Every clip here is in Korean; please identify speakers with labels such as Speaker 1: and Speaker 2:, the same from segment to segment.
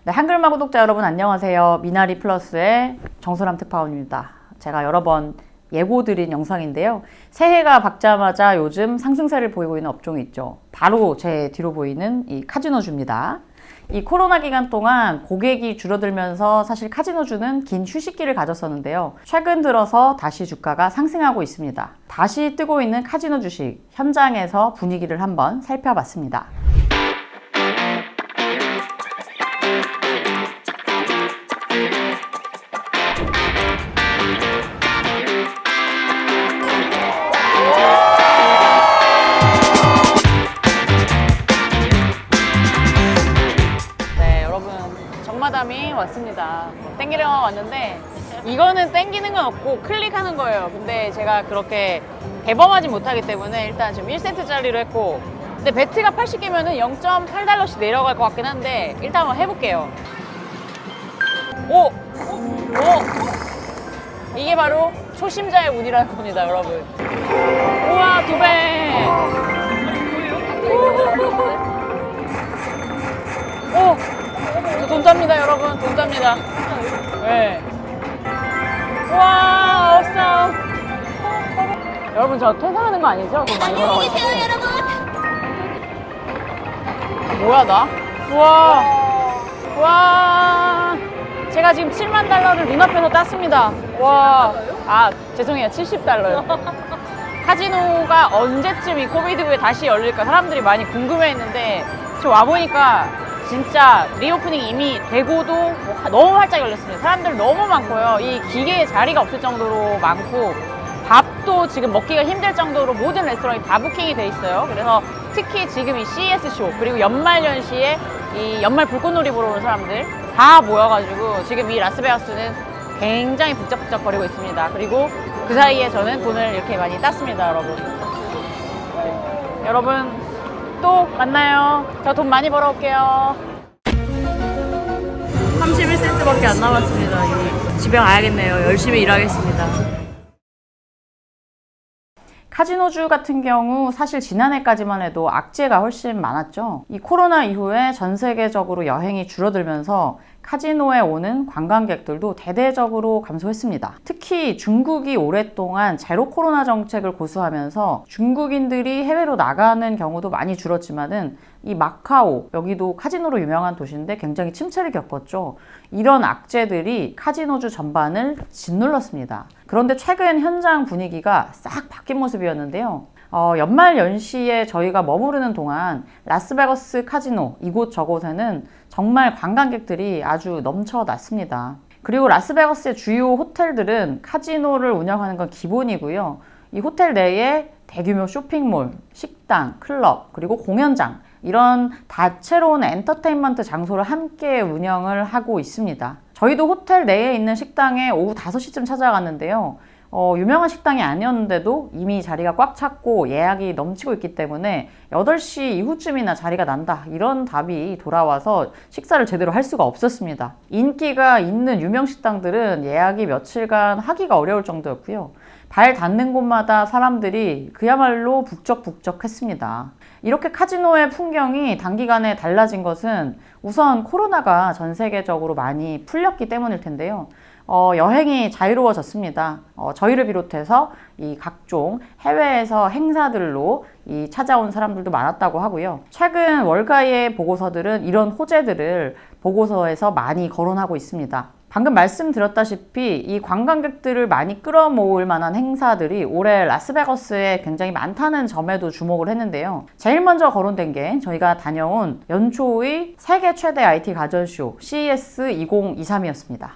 Speaker 1: 네, 한글마 구독자 여러분 안녕하세요. 미나리 플러스의 정소람 특파원입니다. 제가 여러 번 예고드린 영상인데요. 새해가 밝자마자 요즘 상승세를 보이고 있는 업종이 있죠. 바로 제 뒤로 보이는 이 카지노주입니다. 이 코로나 기간 동안 고객이 줄어들면서 사실 카지노주는 긴 휴식기를 가졌었는데요. 최근 들어서 다시 주가가 상승하고 있습니다. 다시 뜨고 있는 카지노 주식 현장에서 분위기를 한번 살펴봤습니다. 정마담이 왔습니다. 땡기러 왔는데 이거는 땡기는 건 없고 클릭하는 거예요. 근데 제가 그렇게 대범하지 못하기 때문에 일단 지금 1센트짜리로 했고, 근데 배트가 80개면은 0.8달러씩 내려갈 것 같긴 한데 일단 한번 해볼게요. 오! 이게 바로 초심자의 운이라는 겁니다, 여러분. 우와, 2배! 오! 돈 짭니다, 여러분. 돈 짭니다. 네. 와, 없어. 여러분, 저 퇴사하는 거 아니죠? 돈 많이 벌어가지고. 뭐야, 나? 우와. 와. 제가 지금 7만 달러를 눈앞에서 땄습니다. 와. 아, 죄송해요. 70달러요. 카지노가 언제쯤 이 코비드 후에 다시 열릴까 사람들이 많이 궁금해 했는데, 저 와보니까 진짜 리오프닝 이미 되고도 너무 활짝 열렸습니다. 사람들 너무 많고요. 이 기계에 자리가 없을 정도로 많고, 밥도 지금 먹기가 힘들 정도로 모든 레스토랑이 다 부킹이 돼 있어요. 그래서 특히 지금 이 CES 쇼 그리고 연말연시에 이 연말 불꽃놀이 보러 오는 사람들 다 모여가지고 지금 이 라스베가스는 굉장히 북적북적거리고 있습니다. 그리고 그 사이에 저는 돈을 이렇게 많이 땄습니다, 여러분. 여러분 또 만나요. 저 돈 많이 벌어올게요. 31센트밖에 안 남았습니다. 집에 가야겠네요. 열심히 일하겠습니다. 카지노주 같은 경우 사실 지난해까지만 해도 악재가 훨씬 많았죠. 이 코로나 이후에 전 세계적으로 여행이 줄어들면서 카지노에 오는 관광객들도 대대적으로 감소했습니다. 특히 중국이 오랫동안 제로 코로나 정책을 고수하면서 중국인들이 해외로 나가는 경우도 많이 줄었지만은 이 마카오, 여기도 카지노로 유명한 도시인데 굉장히 침체를 겪었죠. 이런 악재들이 카지노주 전반을 짓눌렀습니다. 그런데 최근 현장 분위기가 싹 바뀐 모습이었는데요. 연말 연시에 저희가 머무르는 동안 라스베가스 카지노 이곳저곳에는 정말 관광객들이 아주 넘쳐났습니다. 그리고 라스베가스의 주요 호텔들은 카지노를 운영하는 건 기본이고요. 이 호텔 내에 대규모 쇼핑몰, 식당, 클럽, 그리고 공연장, 이런 다채로운 엔터테인먼트 장소를 함께 운영을 하고 있습니다. 저희도 호텔 내에 있는 식당에 오후 5시쯤 찾아갔는데요. 유명한 식당이 아니었는데도 이미 자리가 꽉 찼고 예약이 넘치고 있기 때문에 8시 이후쯤이나 자리가 난다, 이런 답이 돌아와서 식사를 제대로 할 수가 없었습니다. 인기가 있는 유명 식당들은 예약이 며칠간 하기가 어려울 정도였고요. 발 닿는 곳마다 사람들이 그야말로 북적북적했습니다. 이렇게 카지노의 풍경이 단기간에 달라진 것은 우선 코로나가 전 세계적으로 많이 풀렸기 때문일 텐데요. 여행이 자유로워졌습니다. 저희를 비롯해서 이 각종 해외에서 행사들로 찾아온 사람들도 많았다고 하고요. 최근 월가의 보고서들은 이런 호재들을 보고서에서 많이 거론하고 있습니다. 방금 말씀드렸다시피 이 관광객들을 많이 끌어모을 만한 행사들이 올해 라스베가스에 굉장히 많다는 점에도 주목을 했는데요. 제일 먼저 거론된 게 저희가 다녀온 연초의 세계 최대 IT 가전쇼 CES 2023이었습니다.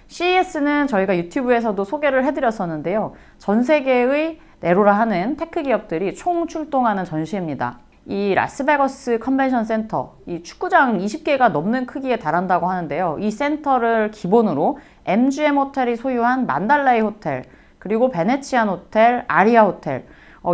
Speaker 1: CES는 저희가 유튜브에서도 소개를 해드렸었는데요. 전 세계의 네로라 하는 테크 기업들이 총 출동하는 전시입니다. 이 라스베가스 컨벤션 센터, 이 축구장 20개가 넘는 크기에 달한다고 하는데요. 이 센터를 기본으로 MGM 호텔이 소유한 만달레이 호텔, 그리고 베네치안 호텔, 아리아 호텔,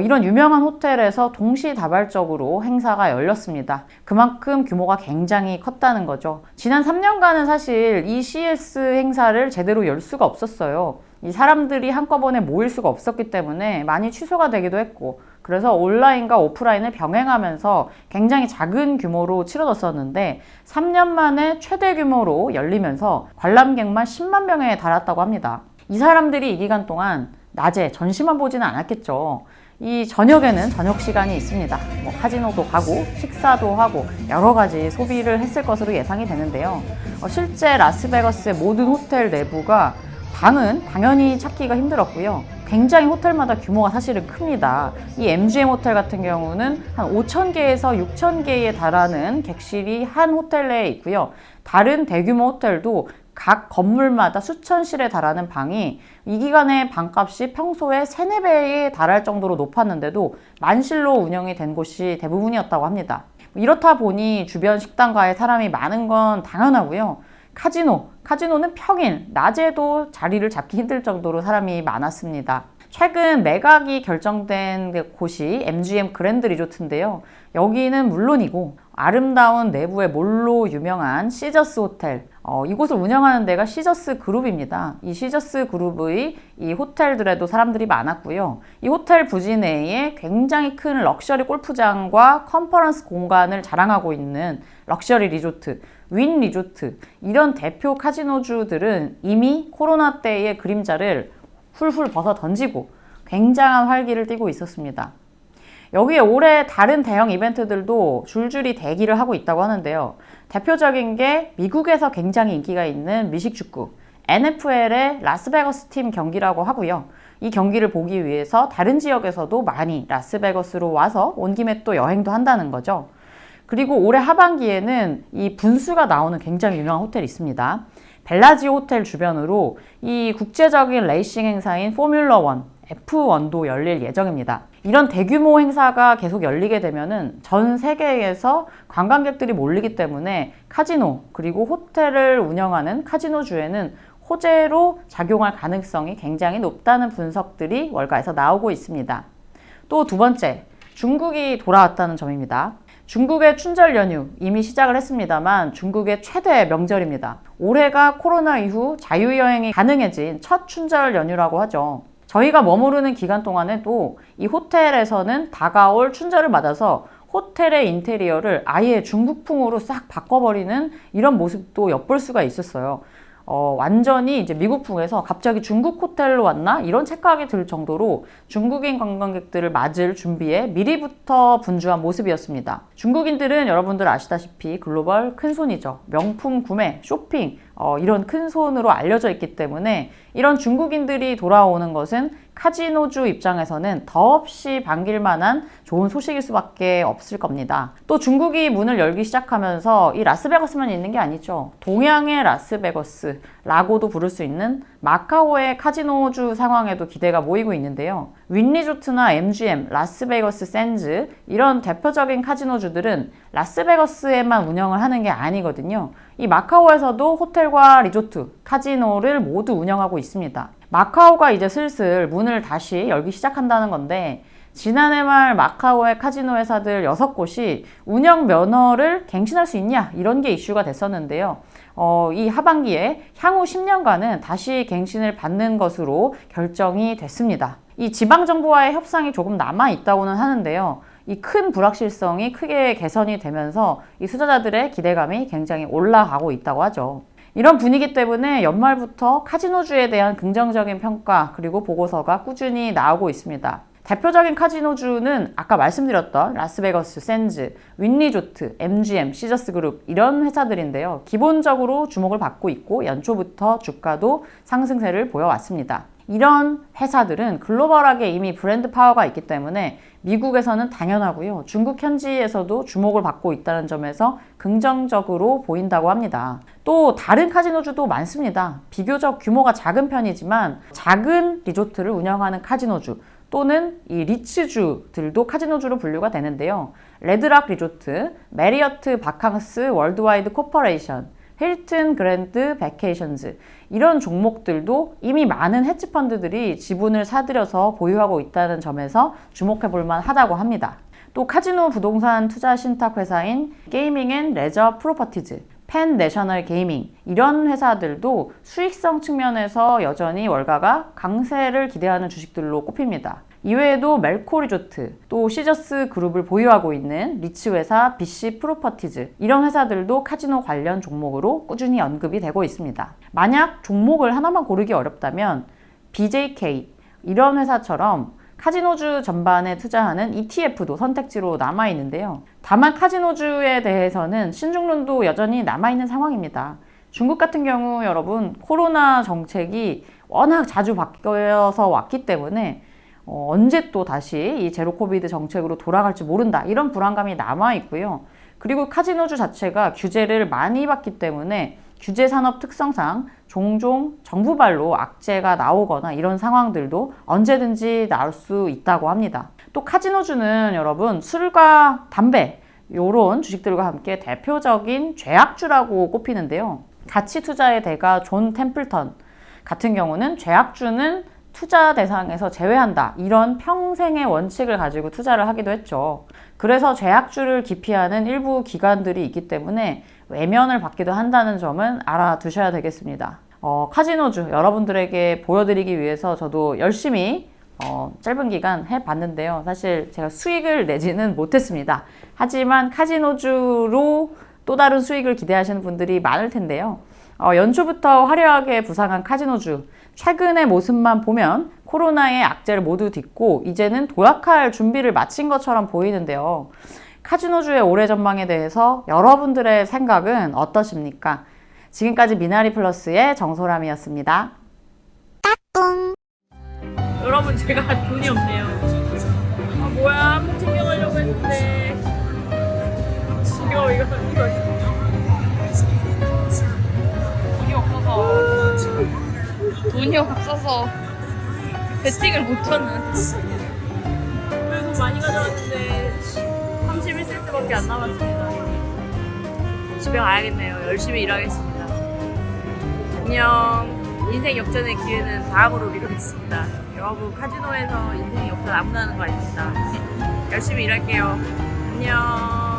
Speaker 1: 이런 유명한 호텔에서 동시다발적으로 행사가 열렸습니다. 그만큼 규모가 굉장히 컸다는 거죠. 지난 3년간은 사실 이 CES 행사를 제대로 열 수가 없었어요. 이 사람들이 한꺼번에 모일 수가 없었기 때문에 많이 취소가 되기도 했고, 그래서 온라인과 오프라인을 병행하면서 굉장히 작은 규모로 치러졌었는데 3년 만에 최대 규모로 열리면서 관람객만 10만 명에 달았다고 합니다. 이 사람들이 이 기간 동안 낮에 전시만 보지는 않았겠죠. 이 저녁에는 저녁 시간이 있습니다. 카지노도 가고 식사도 하고 여러 가지 소비를 했을 것으로 예상이 되는데요. 실제 라스베가스의 모든 호텔 내부가 방은 당연히 찾기가 힘들었고요. 굉장히 호텔마다 규모가 사실은 큽니다. 이 MGM 호텔 같은 경우는 한 5,000개에서 6,000개에 달하는 객실이 한 호텔 내에 있고요. 다른 대규모 호텔도 각 건물마다 수천 실에 달하는 방이 이 기간에 방값이 평소에 3, 4배에 달할 정도로 높았는데도 만실로 운영이 된 곳이 대부분이었다고 합니다. 이렇다 보니 주변 식당가에 사람이 많은 건 당연하고요. 카지노는 평일, 낮에도 자리를 잡기 힘들 정도로 사람이 많았습니다. 최근 매각이 결정된 곳이 MGM 그랜드 리조트인데요. 여기는 물론이고 아름다운 내부의 몰로 유명한 시저스 호텔, 이곳을 운영하는 데가 시저스 그룹입니다. 이 시저스 그룹의 이 호텔들에도 사람들이 많았고요. 이 호텔 부지 내에 굉장히 큰 럭셔리 골프장과 컨퍼런스 공간을 자랑하고 있는 럭셔리 리조트, 윈 리조트, 이런 대표 카지노주들은 이미 코로나 때의 그림자를 훌훌 벗어 던지고 굉장한 활기를 띠고 있었습니다. 여기에 올해 다른 대형 이벤트들도 줄줄이 대기를 하고 있다고 하는데요. 대표적인 게 미국에서 굉장히 인기가 있는 미식축구 NFL의 라스베거스 팀 경기라고 하고요. 이 경기를 보기 위해서 다른 지역에서도 많이 라스베거스로 와서 온 김에 또 여행도 한다는 거죠. 그리고 올해 하반기에는 이 분수가 나오는 굉장히 유명한 호텔이 있습니다. 벨라지오 호텔 주변으로 이 국제적인 레이싱 행사인 포뮬러 1, F1도 열릴 예정입니다. 이런 대규모 행사가 계속 열리게 되면은 전 세계에서 관광객들이 몰리기 때문에 카지노 그리고 호텔을 운영하는 카지노주에는 호재로 작용할 가능성이 굉장히 높다는 분석들이 월가에서 나오고 있습니다. 또 두 번째, 중국이 돌아왔다는 점입니다. 중국의 춘절 연휴 이미 시작을 했습니다만 중국의 최대 명절입니다. 올해가 코로나 이후 자유여행이 가능해진 첫 춘절 연휴라고 하죠. 저희가 머무르는 기간 동안에도 이 호텔에서는 다가올 춘절을 맞아서 호텔의 인테리어를 아예 중국풍으로 싹 바꿔버리는 이런 모습도 엿볼 수가 있었어요. 완전히 이제 미국풍에서 갑자기 중국 호텔로 왔나? 이런 착각이 들 정도로 중국인 관광객들을 맞을 준비에 미리부터 분주한 모습이었습니다. 중국인들은 여러분들 아시다시피 글로벌 큰손이죠. 명품 구매, 쇼핑, 이런 큰손으로 알려져 있기 때문에 이런 중국인들이 돌아오는 것은 카지노주 입장에서는 더없이 반길 만한 좋은 소식일 수밖에 없을 겁니다. 또 중국이 문을 열기 시작하면서 이 라스베가스만 있는 게 아니죠. 동양의 라스베거스라고도 부를 수 있는 마카오의 카지노주 상황에도 기대가 모이고 있는데요. 윈리조트나 MGM, 라스베거스 샌즈 이런 대표적인 카지노주들은 라스베거스에만 운영을 하는 게 아니거든요. 이 마카오에서도 호텔과 리조트, 카지노를 모두 운영하고 있습니다. 마카오가 이제 슬슬 문을 다시 열기 시작한다는 건데 지난해 말 마카오의 카지노 회사들 6곳이 운영 면허를 갱신할 수 있냐 이런 게 이슈가 됐었는데요. 이 하반기에 향후 10년간은 다시 갱신을 받는 것으로 결정이 됐습니다. 이 지방정부와의 협상이 조금 남아있다고는 하는데요. 이 큰 불확실성이 크게 개선이 되면서 이 투자자들의 기대감이 굉장히 올라가고 있다고 하죠. 이런 분위기 때문에 연말부터 카지노주에 대한 긍정적인 평가 그리고 보고서가 꾸준히 나오고 있습니다. 대표적인 카지노주는 아까 말씀드렸던 라스베거스, 샌즈, 윈리조트, MGM, 시저스 그룹 이런 회사들인데요. 기본적으로 주목을 받고 있고 연초부터 주가도 상승세를 보여왔습니다. 이런 회사들은 글로벌하게 이미 브랜드 파워가 있기 때문에 미국에서는 당연하고요. 중국 현지에서도 주목을 받고 있다는 점에서 긍정적으로 보인다고 합니다. 또 다른 카지노주도 많습니다. 비교적 규모가 작은 편이지만 작은 리조트를 운영하는 카지노주 또는 이 리츠주들도 카지노주로 분류가 되는데요. 레드락 리조트, 메리어트 바캉스 월드와이드 코퍼레이션, 힐튼 그랜드 베케이션즈 이런 종목들도 이미 많은 헤지펀드들이 지분을 사들여서 보유하고 있다는 점에서 주목해 볼 만하다고 합니다. 또 카지노 부동산 투자 신탁 회사인 게이밍 앤 레저 프로퍼티즈, 펜 내셔널 게이밍 이런 회사들도 수익성 측면에서 여전히 월가가 강세를 기대하는 주식들로 꼽힙니다. 이외에도 멜코 리조트, 또 시저스 그룹을 보유하고 있는 리츠 회사 BC 프로퍼티즈, 이런 회사들도 카지노 관련 종목으로 꾸준히 언급이 되고 있습니다. 만약 종목을 하나만 고르기 어렵다면 BJK 이런 회사처럼 카지노주 전반에 투자하는 ETF도 선택지로 남아있는데요. 다만 카지노주에 대해서는 신중론도 여전히 남아있는 상황입니다. 중국 같은 경우 여러분 코로나 정책이 워낙 자주 바뀌어서 왔기 때문에 언제 또 다시 이 제로 코비드 정책으로 돌아갈지 모른다, 이런 불안감이 남아있고요. 그리고 카지노주 자체가 규제를 많이 받기 때문에 규제 산업 특성상 종종 정부발로 악재가 나오거나 이런 상황들도 언제든지 나올 수 있다고 합니다. 또 카지노주는 여러분 술과 담배 이런 주식들과 함께 대표적인 죄악주라고 꼽히는데요. 가치 투자의 대가 존 템플턴 같은 경우는 죄악주는 투자 대상에서 제외한다, 이런 평생의 원칙을 가지고 투자를 하기도 했죠. 그래서 죄악주를 기피하는 일부 기관들이 있기 때문에 외면을 받기도 한다는 점은 알아두셔야 되겠습니다. 카지노주 여러분들에게 보여드리기 위해서 저도 열심히 짧은 기간 해봤는데요. 사실 제가 수익을 내지는 못했습니다. 하지만 카지노주로 또 다른 수익을 기대하시는 분들이 많을 텐데요. 연초부터 화려하게 부상한 카지노주, 최근의 모습만 보면 코로나의 악재를 모두 딛고 이제는 도약할 준비를 마친 것처럼 보이는데요. 카지노주의 올해 전망에 대해서 여러분들의 생각은 어떠십니까? 지금까지 미나리 플러스의 정소람이었습니다.
Speaker 2: 여러분, 제가 돈이 없네요. 뭐야, 한번 챙겨가려고 했는데 이거 돈이 없어서 베팅을 못하는. 돈 많이 가져왔는데 31센트밖에 안 남았습니다. 집에 가야겠네요. 열심히 일하겠습니다. 안녕. 인생 역전의 기회는 다음으로 미루겠습니다. 여러분, 카지노에서 인생 역전 아무나 하는 거 아닙니다. 열심히 일할게요. 안녕.